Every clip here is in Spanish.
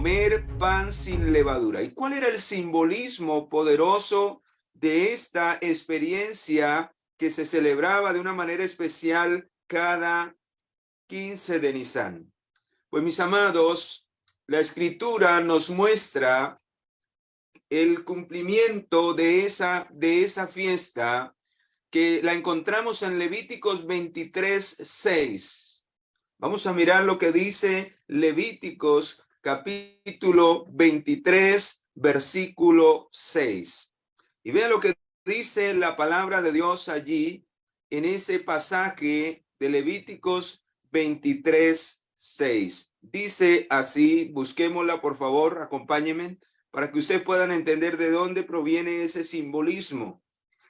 comer pan sin levadura. ¿Y cuál era el simbolismo poderoso de esta experiencia que se celebraba de una manera especial cada 15 de Nisan? Pues mis amados, la escritura nos muestra el cumplimiento de esa fiesta que la encontramos en Levíticos 23:6. Vamos a mirar lo que dice Levíticos capítulo 23, versículo 6. Y vean lo que dice la palabra de Dios allí en ese pasaje de Levíticos 23:6. Dice así, busquémosla por favor, acompáñenme, para que ustedes puedan entender de dónde proviene ese simbolismo.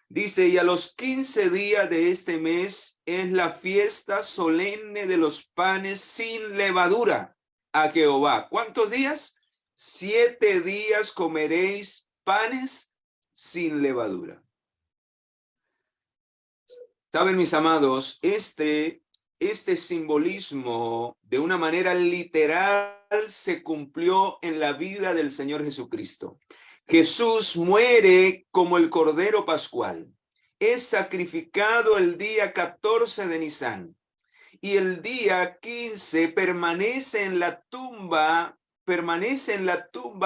Dice, y a los 15 días de este mes es la fiesta solemne de los panes sin levadura a Jehová. ¿Cuántos días? 7 días comeréis panes sin levadura. Saben, mis amados, este simbolismo de una manera literal se cumplió en la vida del Señor Jesucristo. Jesús muere como el Cordero Pascual. Es sacrificado el día 14 de Nisan. Y el día 15 permanece en la tumba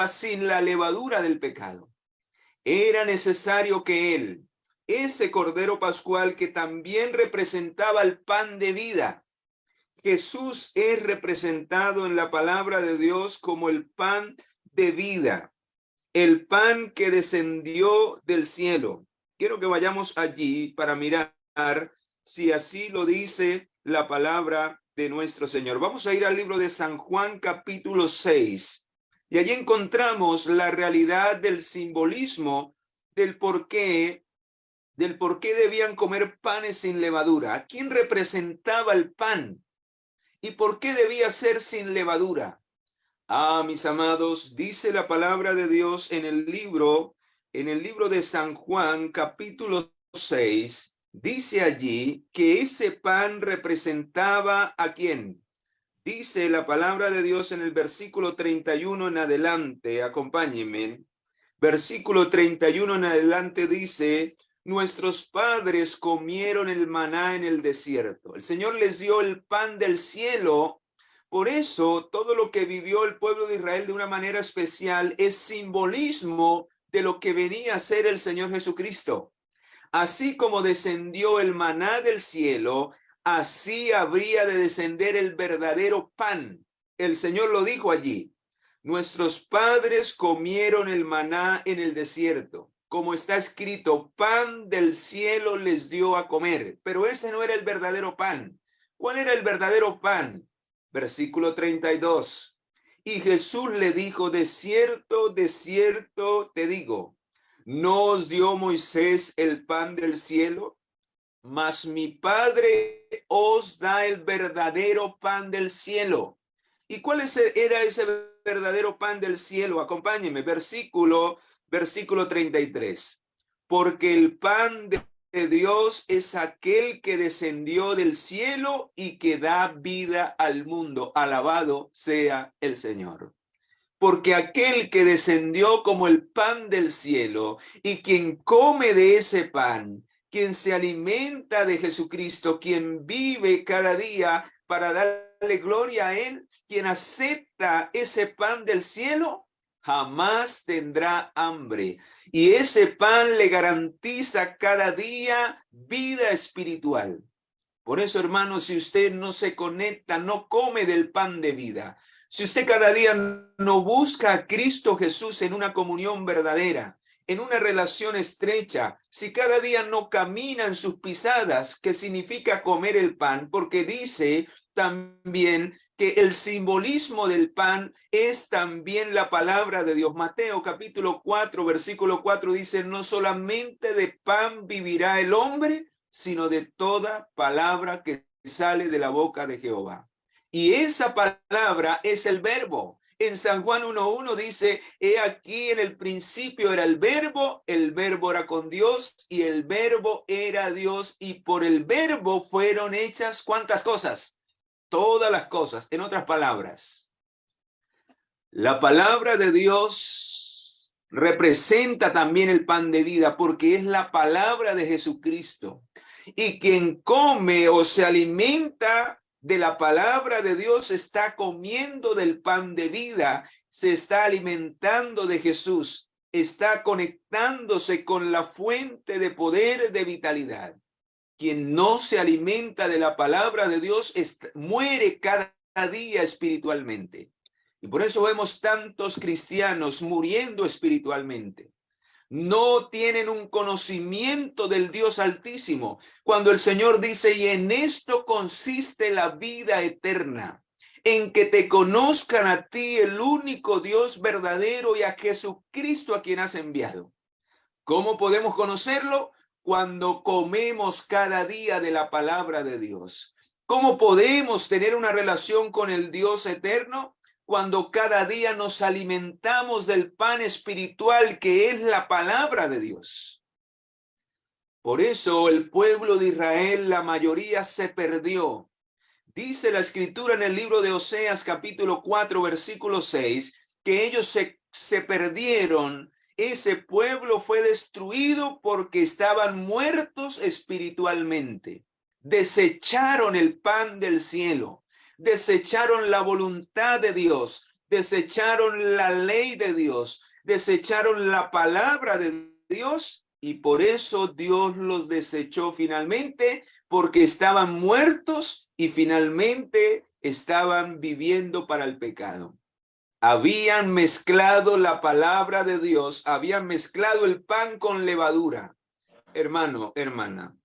sin la levadura del pecado. Era necesario que él, ese Cordero Pascual que también representaba el pan de vida, Jesús es representado en la palabra de Dios como el pan de vida, el pan que descendió del cielo. Quiero que vayamos allí para mirar si así lo dice la palabra de nuestro Señor. Vamos a ir al libro de San Juan capítulo 6 y allí encontramos la realidad del simbolismo del por qué debían comer panes sin levadura. ¿A quién representaba el pan? ¿Y por qué debía ser sin levadura? Ah, mis amados, dice la palabra de Dios en el libro de San Juan, capítulo 6, dice allí que ese pan representaba ¿a quién? Dice la palabra de Dios en el versículo 31 en adelante, acompáñenme. Versículo 31 en adelante dice, nuestros padres comieron el maná en el desierto. El Señor les dio el pan del cielo. Por eso, todo lo que vivió el pueblo de Israel de una manera especial es simbolismo de lo que venía a ser el Señor Jesucristo. Así como descendió el maná del cielo, así habría de descender el verdadero pan. El Señor lo dijo allí. Nuestros padres comieron el maná en el desierto. Como está escrito, pan del cielo les dio a comer. Pero ese no era el verdadero pan. ¿Cuál era el verdadero pan? Versículo 32. Y Jesús le dijo, de cierto te digo, ¿no os dio Moisés el pan del cielo? Mas mi Padre os da el verdadero pan del cielo. ¿Y cuál era ese verdadero pan del cielo? Acompáñenme, versículo 33. Porque el pan de Dios es aquel que descendió del cielo y que da vida al mundo. Alabado sea el Señor. Porque aquel que descendió como el pan del cielo y quien come de ese pan, quien se alimenta de Jesucristo, quien vive cada día para darle gloria a él, quien acepta ese pan del cielo, jamás tendrá hambre. Y ese pan le garantiza cada día vida espiritual. Por eso, hermanos, si usted no se conecta, no come del pan de vida, si usted cada día no busca a Cristo Jesús en una comunión verdadera, en una relación estrecha, si cada día no camina en sus pisadas, ¿qué significa comer el pan? Porque dice también que el simbolismo del pan es también la palabra de Dios. Mateo capítulo 4, versículo 4 dice, no solamente de pan vivirá el hombre, sino de toda palabra que sale de la boca de Jehová. Y esa palabra es el verbo. En San Juan 1:1 dice, he aquí en el principio era el verbo era con Dios y el verbo era Dios y por el verbo fueron hechas ¿cuántas cosas? Todas las cosas. En otras palabras, La palabra de Dios representa también el pan de vida porque es la palabra de Jesucristo. Y quien come o se alimenta de la palabra de Dios está comiendo del pan de vida, se está alimentando de Jesús, está conectándose con la fuente de poder, de vitalidad. Quien no se alimenta de la palabra de Dios muere cada día espiritualmente. Y por eso vemos tantos cristianos muriendo espiritualmente. No tienen un conocimiento del Dios Altísimo. Cuando el Señor dice, y en esto consiste la vida eterna, en que te conozcan a ti, el único Dios verdadero, y a Jesucristo a quien has enviado. ¿Cómo podemos conocerlo? Cuando comemos cada día de la palabra de Dios. ¿Cómo podemos tener una relación con el Dios eterno? Cuando cada día nos alimentamos del pan espiritual que es la palabra de Dios. Por eso el pueblo de Israel, la mayoría se perdió. Dice la escritura en el libro de Oseas capítulo 4 versículo 6 que ellos se perdieron. Ese pueblo fue destruido porque estaban muertos espiritualmente. Desecharon el pan del cielo, desecharon la voluntad de Dios, desecharon la ley de Dios, desecharon la palabra de Dios y por eso Dios los desechó finalmente porque estaban muertos y finalmente estaban viviendo para el pecado. Habían mezclado la palabra de Dios, habían mezclado el pan con levadura. Hermano, hermana,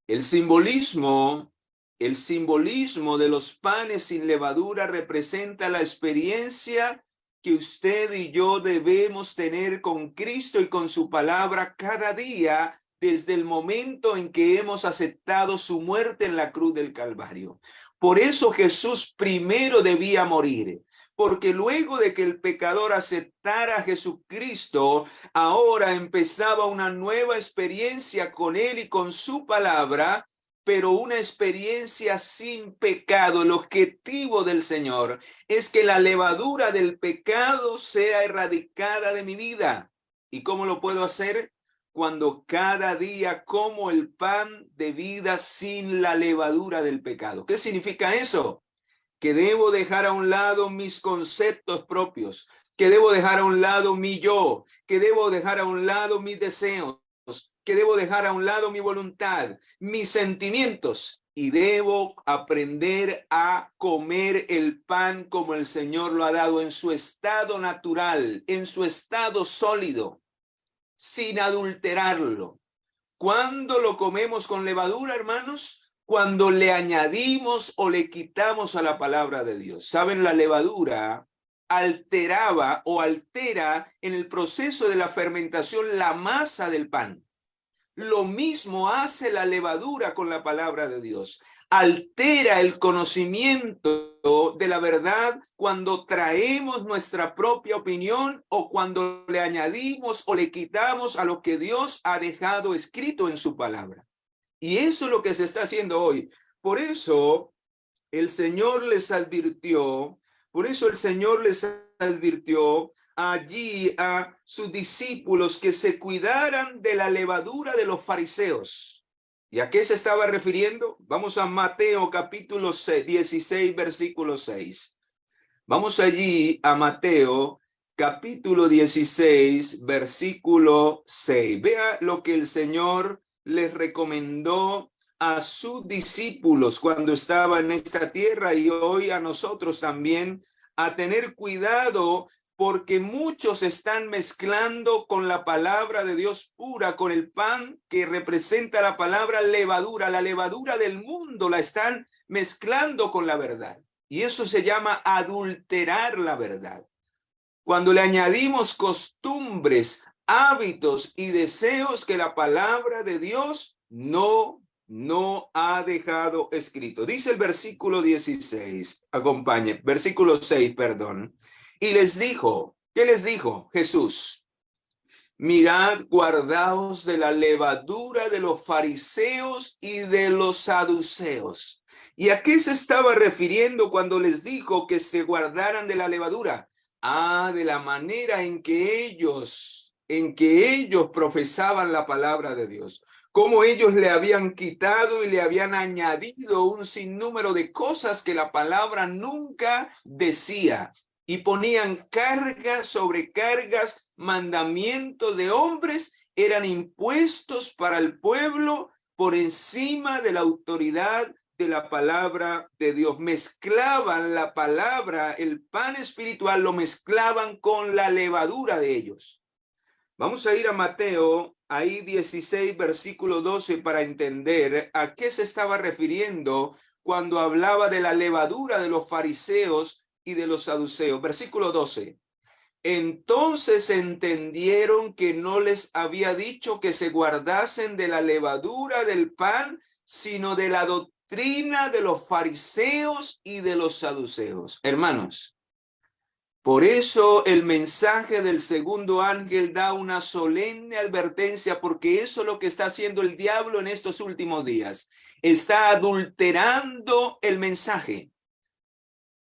el simbolismo de los panes sin levadura representa la experiencia que usted y yo debemos tener con Cristo y con su palabra cada día desde el momento en que hemos aceptado su muerte en la cruz del Calvario. Por eso Jesús primero debía morir. Porque luego de que el pecador aceptara a Jesucristo, ahora empezaba una nueva experiencia con él y con su palabra, pero una experiencia sin pecado. El objetivo del Señor es que la levadura del pecado sea erradicada de mi vida. ¿Y cómo lo puedo hacer? Cuando cada día como el pan de vida sin la levadura del pecado. ¿Qué significa eso? Que debo dejar a un lado mis conceptos propios, que debo dejar a un lado mi yo, que debo dejar a un lado mis deseos, que debo dejar a un lado mi voluntad, mis sentimientos, y debo aprender a comer el pan como el Señor lo ha dado en su estado natural, en su estado sólido, sin adulterarlo. ¿Cuándo lo comemos con levadura, hermanos? Cuando le añadimos o le quitamos a la palabra de Dios. ¿Saben? La levadura alteraba o altera en el proceso de la fermentación la masa del pan. Lo mismo hace la levadura con la palabra de Dios. Altera el conocimiento de la verdad cuando traemos nuestra propia opinión o cuando le añadimos o le quitamos a lo que Dios ha dejado escrito en su palabra. Y eso es lo que se está haciendo hoy. Por eso el Señor les advirtió, allí a sus discípulos que se cuidaran de la levadura de los fariseos. ¿Y a qué se estaba refiriendo? Vamos a Mateo capítulo 16, versículo 6. Vamos allí a Mateo capítulo 16, versículo 6. Vea lo que el Señor les recomendó a sus discípulos cuando estaba en esta tierra y hoy a nosotros también, a tener cuidado porque muchos están mezclando con la palabra de Dios pura, con el pan que representa la palabra levadura. La levadura del mundo la están mezclando con la verdad y eso se llama adulterar la verdad. Cuando le añadimos costumbres, hábitos y deseos que la palabra de Dios no ha dejado escrito. Dice el versículo 16, acompañe, versículo 6, perdón. Y les dijo, ¿qué les dijo Jesús? Mirad, guardaos de la levadura de los fariseos y de los saduceos. ¿Y a qué se estaba refiriendo cuando les dijo que se guardaran de la levadura? de la manera en que ellos profesaban la palabra de Dios. Cómo ellos le habían quitado y le habían añadido un sinnúmero de cosas que la palabra nunca decía. Y ponían cargas sobre cargas, mandamientos de hombres, eran impuestos para el pueblo por encima de la autoridad de la palabra de Dios. Mezclaban la palabra, el pan espiritual, lo mezclaban con la levadura de ellos. Vamos a ir a Mateo, ahí 16, versículo 12, para entender a qué se estaba refiriendo cuando hablaba de la levadura de los fariseos y de los saduceos. Versículo 12. Entonces entendieron que no les había dicho que se guardasen de la levadura del pan, sino de la doctrina de los fariseos y de los saduceos. Hermanos, por eso el mensaje del segundo ángel da una solemne advertencia, porque eso es lo que está haciendo el diablo en estos últimos días. Está adulterando el mensaje.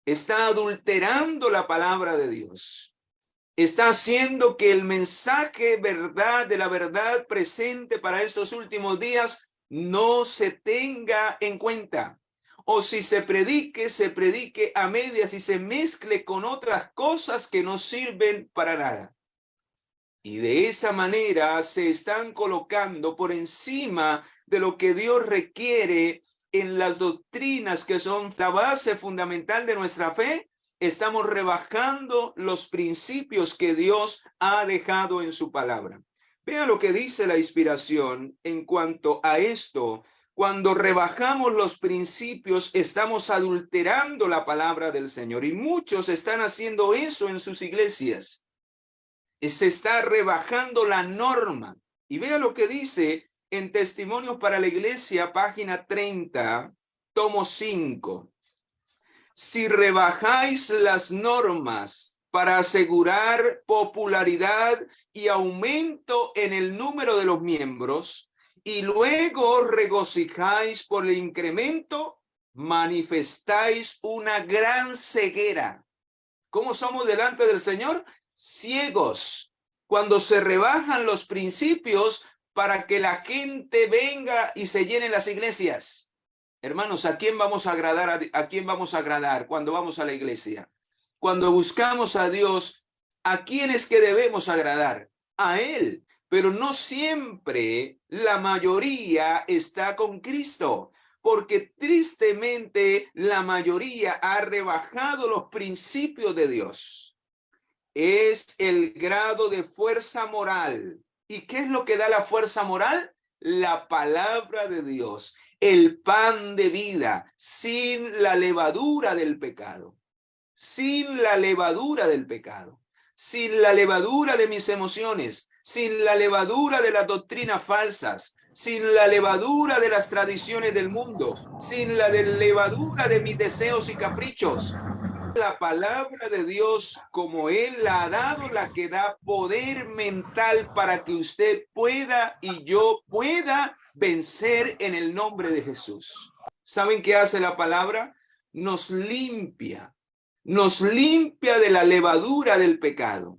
Está adulterando la palabra de Dios. Está haciendo que el mensaje de la verdad presente para estos últimos días no se tenga en cuenta. O si se predique a medias y se mezcle con otras cosas que no sirven para nada. Y de esa manera se están colocando por encima de lo que Dios requiere en las doctrinas que son la base fundamental de nuestra fe. Estamos rebajando los principios que Dios ha dejado en su palabra. Vea lo que dice la inspiración en cuanto a esto. Cuando rebajamos los principios, estamos adulterando la palabra del Señor. Y muchos están haciendo eso en sus iglesias. Se está rebajando la norma. Y vea lo que dice en Testimonios para la Iglesia, página 30, tomo 5. Si rebajáis las normas para asegurar popularidad y aumento en el número de los miembros, y luego regocijáis por el incremento, manifestáis una gran ceguera. ¿Cómo somos delante del Señor? Ciegos. Cuando se rebajan los principios para que la gente venga y se llenen las iglesias. Hermanos, ¿a quién vamos a agradar? ¿A quién vamos a agradar cuando vamos a la iglesia? Cuando buscamos a Dios, ¿a quién es que debemos agradar? A Él. Pero no siempre la mayoría está con Cristo, porque tristemente la mayoría ha rebajado los principios de Dios. Es el grado de fuerza moral. ¿Y qué es lo que da la fuerza moral? La palabra de Dios, el pan de vida, sin la levadura del pecado. Sin la levadura del pecado, sin la levadura de mis emociones, sin la levadura de las doctrinas falsas, sin la levadura de las tradiciones del mundo, sin la levadura de mis deseos y caprichos. La palabra de Dios, como Él la ha dado, la que da poder mental para que usted pueda y yo pueda vencer en el nombre de Jesús. ¿Saben qué hace la palabra? Nos limpia de la levadura del pecado,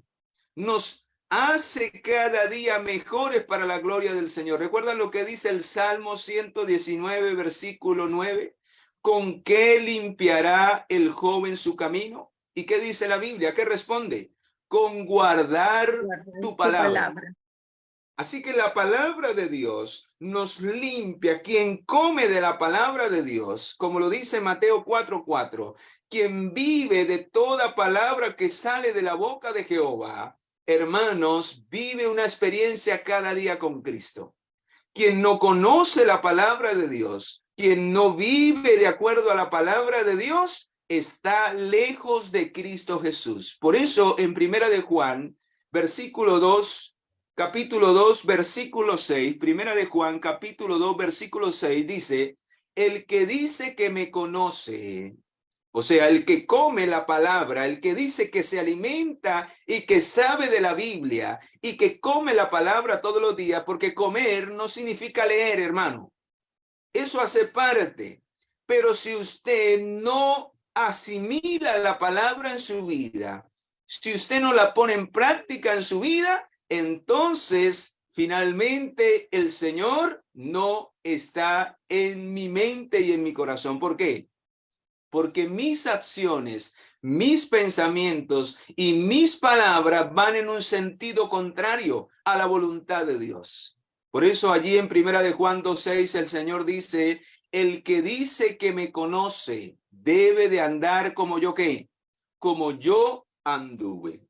nos hace cada día mejores para la gloria del Señor. ¿Recuerdan lo que dice el Salmo 119, versículo 9? ¿Con qué limpiará el joven su camino? ¿Y qué dice la Biblia? ¿Qué responde? Con guardar tu palabra. Así que la palabra de Dios nos limpia. Quien come de la palabra de Dios, como lo dice Mateo 4:4, quien vive de toda palabra que sale de la boca de Jehová, hermanos, vive una experiencia cada día con Cristo. Quien no conoce la palabra de Dios, quien no vive de acuerdo a la palabra de Dios, está lejos de Cristo Jesús. Por eso en Primera de Juan, capítulo 2, versículo 6, Primera de Juan, capítulo 2, versículo 6, dice, el que dice que me conoce, o sea, el que come la palabra, el que dice que se alimenta y que sabe de la Biblia y que come la palabra todos los días, porque comer no significa leer, hermano. Eso hace parte. Pero si usted no asimila la palabra en su vida, Si usted no la pone en práctica en su vida, entonces finalmente el Señor no está en mi mente y en mi corazón. ¿Por qué? Porque mis acciones, mis pensamientos y mis palabras van en un sentido contrario a la voluntad de Dios. Por eso allí en 1 Juan 2:6 el Señor dice, el que dice que me conoce debe de andar como yo, ¿qué? Como yo anduve.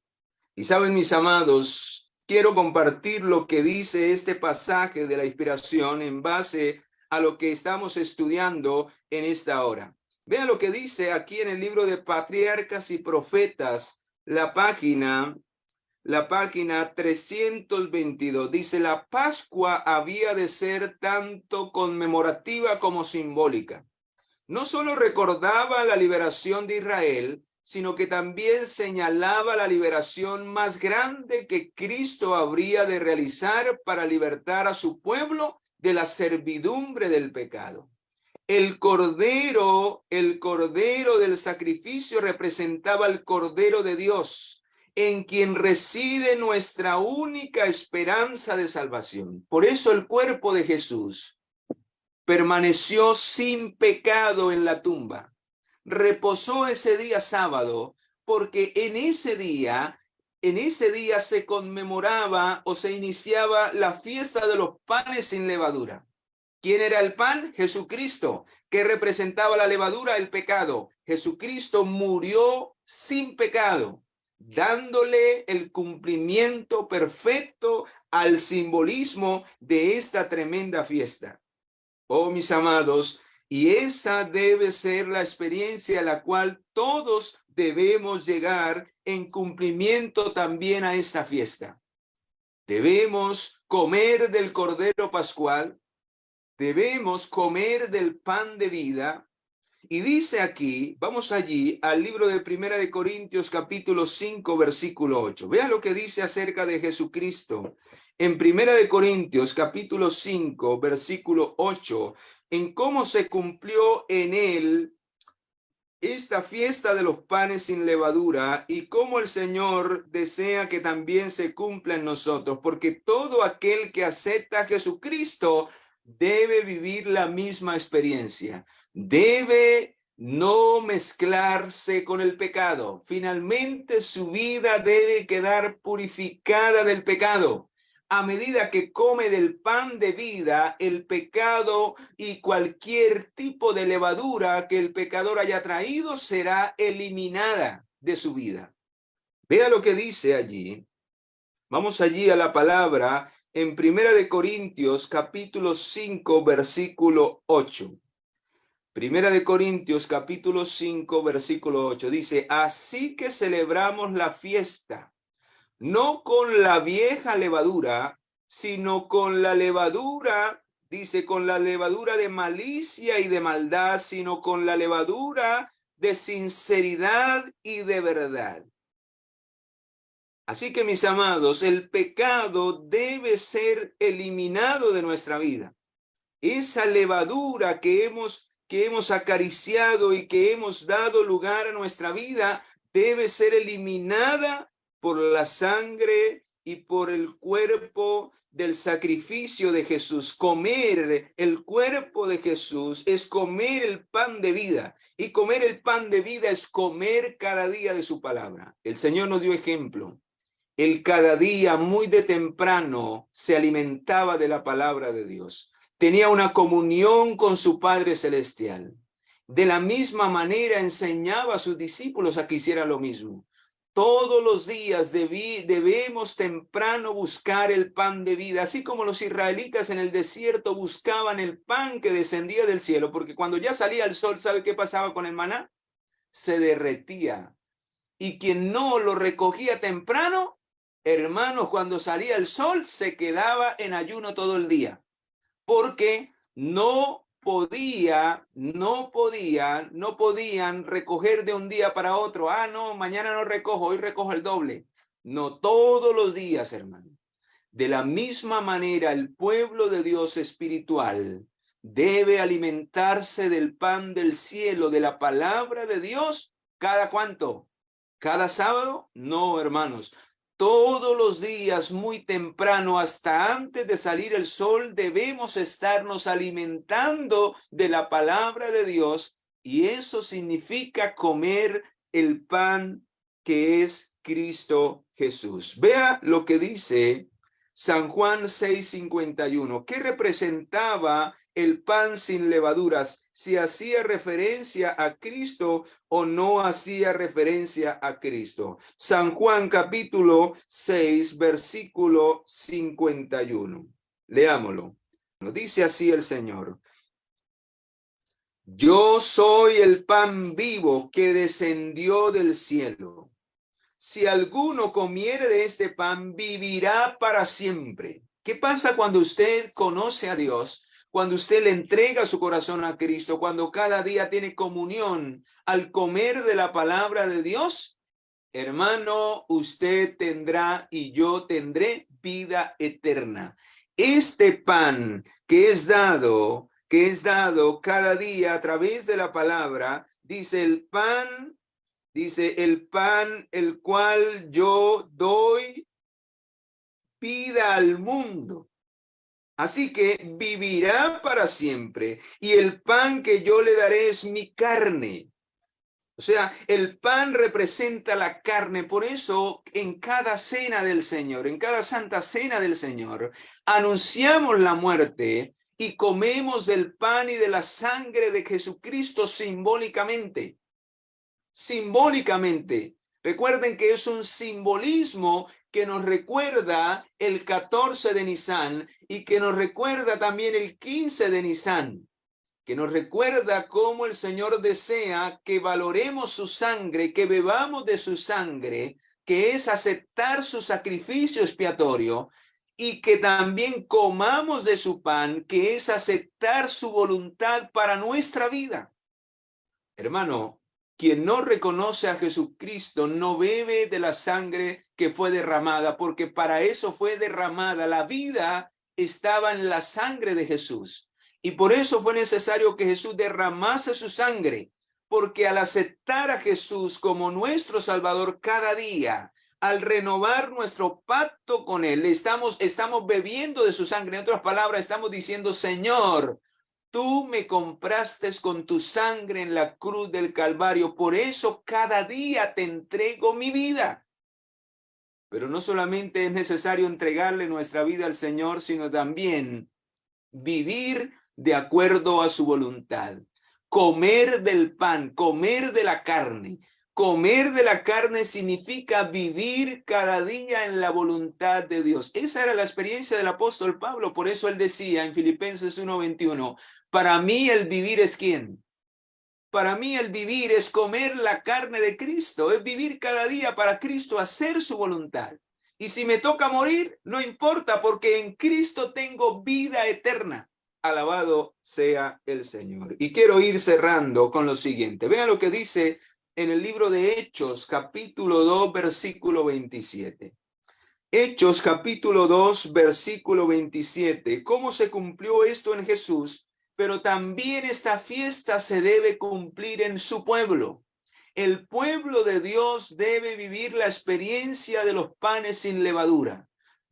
Y saben, mis amados, quiero compartir lo que dice este pasaje de la inspiración en base a lo que estamos estudiando en esta hora. Vean lo que dice aquí en el libro de Patriarcas y Profetas, la página 322. Dice, la Pascua había de ser tanto conmemorativa como simbólica. No solo recordaba la liberación de Israel, sino que también señalaba la liberación más grande que Cristo habría de realizar para libertar a su pueblo de la servidumbre del pecado. El cordero del sacrificio representaba el Cordero de Dios, en quien reside nuestra única esperanza de salvación. Por eso el cuerpo de Jesús permaneció sin pecado en la tumba. Reposó ese día sábado, porque en ese día se conmemoraba o se iniciaba la fiesta de los panes sin levadura. ¿Quién era el pan? Jesucristo. ¿Qué representaba la levadura? El pecado. Jesucristo murió sin pecado, dándole el cumplimiento perfecto al simbolismo de esta tremenda fiesta. Oh, mis amados, y esa debe ser la experiencia a la cual todos debemos llegar en cumplimiento también a esta fiesta. Debemos comer del Cordero Pascual, debemos comer del pan de vida. Y dice aquí, vamos allí al libro de 1 Corintios capítulo 5 versículo 8. Vea lo que dice acerca de Jesucristo. En 1 Corintios capítulo 5 versículo 8, en cómo se cumplió en él esta fiesta de los panes sin levadura y cómo el Señor desea que también se cumpla en nosotros, porque todo aquel que acepta a Jesucristo debe vivir la misma experiencia, debe no mezclarse con el pecado. Finalmente su vida debe quedar purificada del pecado. A medida que come del pan de vida, el pecado y cualquier tipo de levadura que el pecador haya traído será eliminada de su vida. Vea lo que dice allí. Vamos allí a la palabra en 1 Corintios capítulo 5 versículo 8. 1 Corintios capítulo 5 versículo 8 dice, así que celebramos la fiesta, no con la vieja levadura, sino con la levadura, dice, con la levadura de malicia y de maldad, sino con la levadura de sinceridad y de verdad. Así que, mis amados, el pecado debe ser eliminado de nuestra vida. Esa levadura que hemos acariciado y que hemos dado lugar a nuestra vida debe ser eliminada por la sangre y por el cuerpo del sacrificio de Jesús. Comer el cuerpo de Jesús es comer el pan de vida, y comer el pan de vida es comer cada día de su palabra. El Señor nos dio ejemplo. Él cada día muy de temprano se alimentaba de la palabra de Dios. Tenía una comunión con su Padre Celestial. De la misma manera enseñaba a sus discípulos a que hicieran lo mismo. Todos los días debemos temprano buscar el pan de vida, así como los israelitas en el desierto buscaban el pan que descendía del cielo, porque cuando ya salía el sol, ¿sabe qué pasaba con el maná? Se derretía. Y quien no lo recogía temprano, hermanos, cuando salía el sol, se quedaba en ayuno todo el día, porque no podían recoger de un día para otro. Ah, no, mañana no recojo, hoy recojo el doble. No, todos los días, hermano. De la misma manera, el pueblo de Dios espiritual debe alimentarse del pan del cielo, de la palabra de Dios, ¿cada cuánto? ¿Cada sábado? No, hermanos. Todos los días, muy temprano, hasta antes de salir el sol, debemos estarnos alimentando de la palabra de Dios, y eso significa comer el pan que es Cristo Jesús. Vea lo que dice San Juan 6:51. ¿Qué representaba el pan sin levaduras? Si hacía referencia a Cristo o no hacía referencia a Cristo. San Juan capítulo 6, versículo 51. Leámoslo. Dice así el Señor: yo soy el pan vivo que descendió del cielo. Si alguno comiere de este pan, vivirá para siempre. ¿Qué pasa cuando usted conoce a Dios? Cuando usted le entrega su corazón a Cristo, cuando cada día tiene comunión al comer de la palabra de Dios, hermano, usted tendrá y yo tendré vida eterna. Este pan que es dado cada día a través de la palabra, dice el pan el cual yo doy vida al mundo. Así que vivirá para siempre. Y el pan que yo le daré es mi carne. O sea, el pan representa la carne. Por eso, en cada cena del Señor, en cada santa cena del Señor, anunciamos la muerte y comemos del pan y de la sangre de Jesucristo simbólicamente. Simbólicamente. Recuerden que es un simbolismo que nos recuerda el 14 de Nisan y que nos recuerda también el 15 de Nisan, que nos recuerda cómo el Señor desea que valoremos su sangre, que bebamos de su sangre, que es aceptar su sacrificio expiatorio, y que también comamos de su pan, que es aceptar su voluntad para nuestra vida. Hermano, quien no reconoce a Jesucristo no bebe de la sangre que fue derramada, porque para eso fue derramada. La vida estaba en la sangre de Jesús. Y por eso fue necesario que Jesús derramase su sangre, porque al aceptar a Jesús como nuestro Salvador cada día, al renovar nuestro pacto con Él, estamos bebiendo de su sangre. En otras palabras, estamos diciendo: Señor, tú me compraste con tu sangre en la cruz del Calvario, por eso cada día te entrego mi vida. Pero no solamente es necesario entregarle nuestra vida al Señor, sino también vivir de acuerdo a su voluntad. Comer del pan, comer de la carne. Comer de la carne significa vivir cada día en la voluntad de Dios. Esa era la experiencia del apóstol Pablo. Por eso él decía en Filipenses 1:21, para mí el vivir es ¿quién? Para mí el vivir es comer la carne de Cristo, es vivir cada día para Cristo, hacer su voluntad. Y si me toca morir, no importa, porque en Cristo tengo vida eterna. Alabado sea el Señor. Y quiero ir cerrando con lo siguiente. Vean lo que dice en el libro de Hechos, capítulo 2, versículo 27. Hechos, capítulo 2, versículo 27. ¿Cómo se cumplió esto en Jesús? Pero también esta fiesta se debe cumplir en su pueblo. El pueblo de Dios debe vivir la experiencia de los panes sin levadura.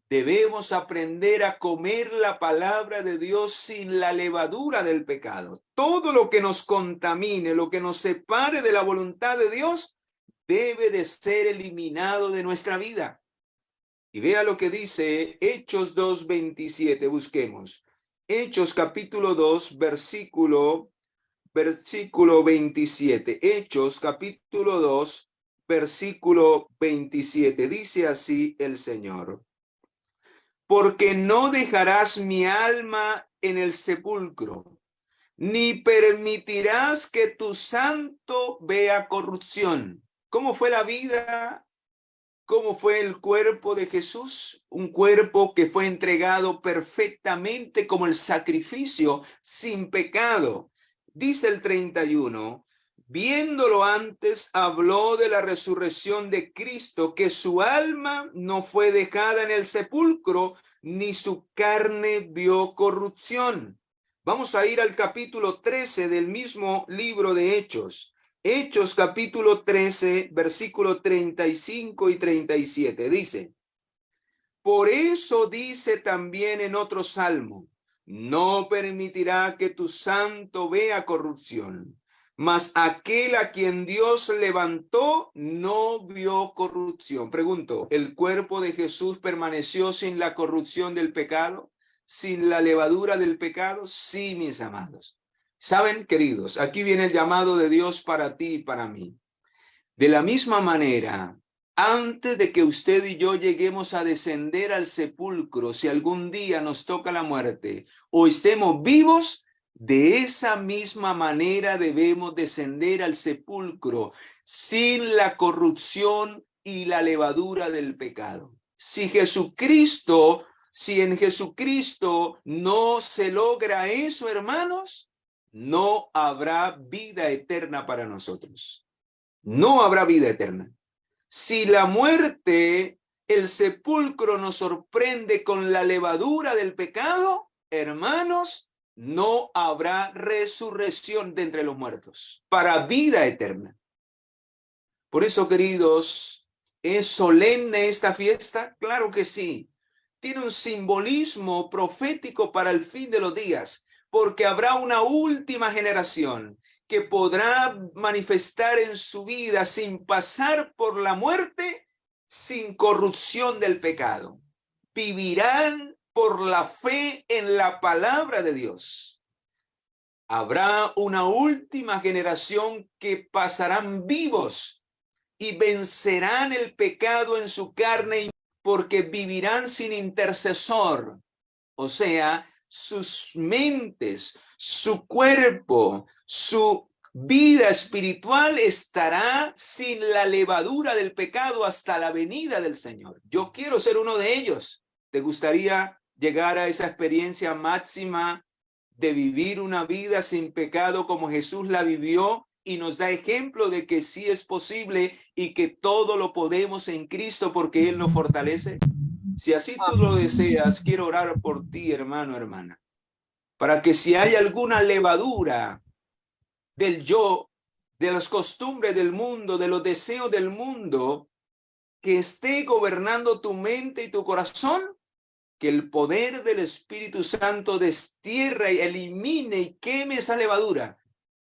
Debemos aprender a comer la palabra de Dios sin la levadura del pecado. Todo lo que nos contamine, lo que nos separe de la voluntad de Dios, debe de ser eliminado de nuestra vida. Y vea lo que dice Hechos 2:27. Busquemos. Hechos capítulo 2, versículo 27. Hechos capítulo 2, versículo 27. Dice así el Señor: porque no dejarás mi alma en el sepulcro, ni permitirás que tu santo vea corrupción. ¿Cómo fue la vida? ¿Cómo fue el cuerpo de Jesús? Un cuerpo que fue entregado perfectamente como el sacrificio sin pecado. Dice el 31, viéndolo antes, habló de la resurrección de Cristo, que su alma no fue dejada en el sepulcro, ni su carne vio corrupción. Vamos a ir al capítulo 13 del mismo libro de Hechos. Hechos capítulo 13, versículo 35 y 37. Dice, por eso dice también en otro salmo, no permitirá que tu santo vea corrupción, mas aquel a quien Dios levantó no vio corrupción. Pregunto, ¿el cuerpo de Jesús permaneció sin la corrupción del pecado? ¿Sin la levadura del pecado? Sí, mis amados. Saben, queridos, aquí viene el llamado de Dios para ti y para mí. De la misma manera, antes de que usted y yo lleguemos a descender al sepulcro, si algún día nos toca la muerte o estemos vivos, de esa misma manera debemos descender al sepulcro sin la corrupción y la levadura del pecado. Si en Jesucristo no se logra eso, hermanos, no habrá vida eterna para nosotros. No habrá vida eterna. Si la muerte, el sepulcro nos sorprende con la levadura del pecado, hermanos, no habrá resurrección de entre los muertos para vida eterna. Por eso, queridos, ¿es solemne esta fiesta? Claro que sí. Tiene un simbolismo profético para el fin de los días, porque habrá una última generación que podrá manifestar en su vida sin pasar por la muerte, sin corrupción del pecado. Vivirán por la fe en la palabra de Dios. Habrá una última generación que pasarán vivos y vencerán el pecado en su carne porque vivirán sin intercesor. O sea, sus mentes, su cuerpo, su vida espiritual estará sin la levadura del pecado hasta la venida del Señor. Yo quiero ser uno de ellos. ¿Te gustaría llegar a esa experiencia máxima de vivir una vida sin pecado como Jesús la vivió? Y nos da ejemplo de que sí es posible y que todo lo podemos en Cristo porque Él nos fortalece. Si así tú lo deseas, quiero orar por ti, hermano, hermana, para que si hay alguna levadura del yo, de las costumbres del mundo, de los deseos del mundo, que esté gobernando tu mente y tu corazón, que el poder del Espíritu Santo destierre y elimine y queme esa levadura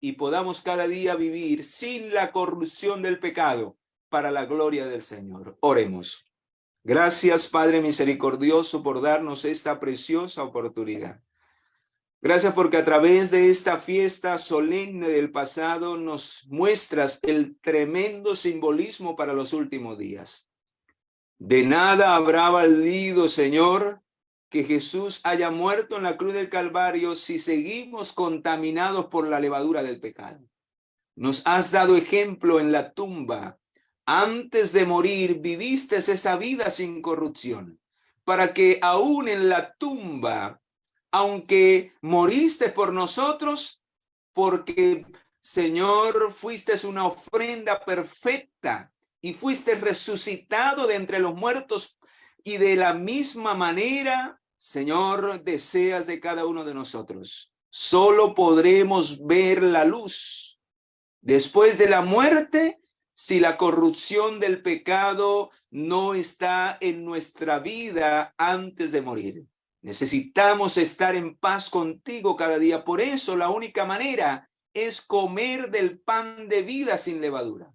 y podamos cada día vivir sin la corrupción del pecado para la gloria del Señor. Oremos. Gracias, Padre misericordioso, por darnos esta preciosa oportunidad. Gracias porque a través de esta fiesta solemne del pasado nos muestras el tremendo simbolismo para los últimos días. De nada habrá valido, Señor, que Jesús haya muerto en la cruz del Calvario si seguimos contaminados por la levadura del pecado. Nos has dado ejemplo en la tumba. Antes de morir viviste esa vida sin corrupción, para que aún en la tumba, aunque moriste por nosotros, porque, Señor, fuiste una ofrenda perfecta y fuiste resucitado de entre los muertos, y de la misma manera, Señor, deseas de cada uno de nosotros. Solo podremos ver la luz después de la muerte si la corrupción del pecado no está en nuestra vida antes de morir. Necesitamos estar en paz contigo cada día. Por eso la única manera es comer del pan de vida sin levadura.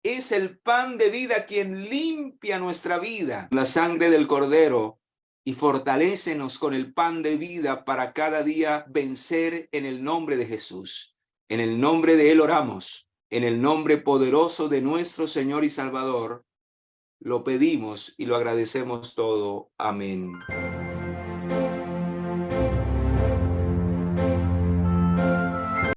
Es el pan de vida quien limpia nuestra vida, la sangre del Cordero, y fortalécenos con el pan de vida para cada día vencer en el nombre de Jesús. En el nombre de Él oramos. En el nombre poderoso de nuestro Señor y Salvador, lo pedimos y lo agradecemos todo. Amén.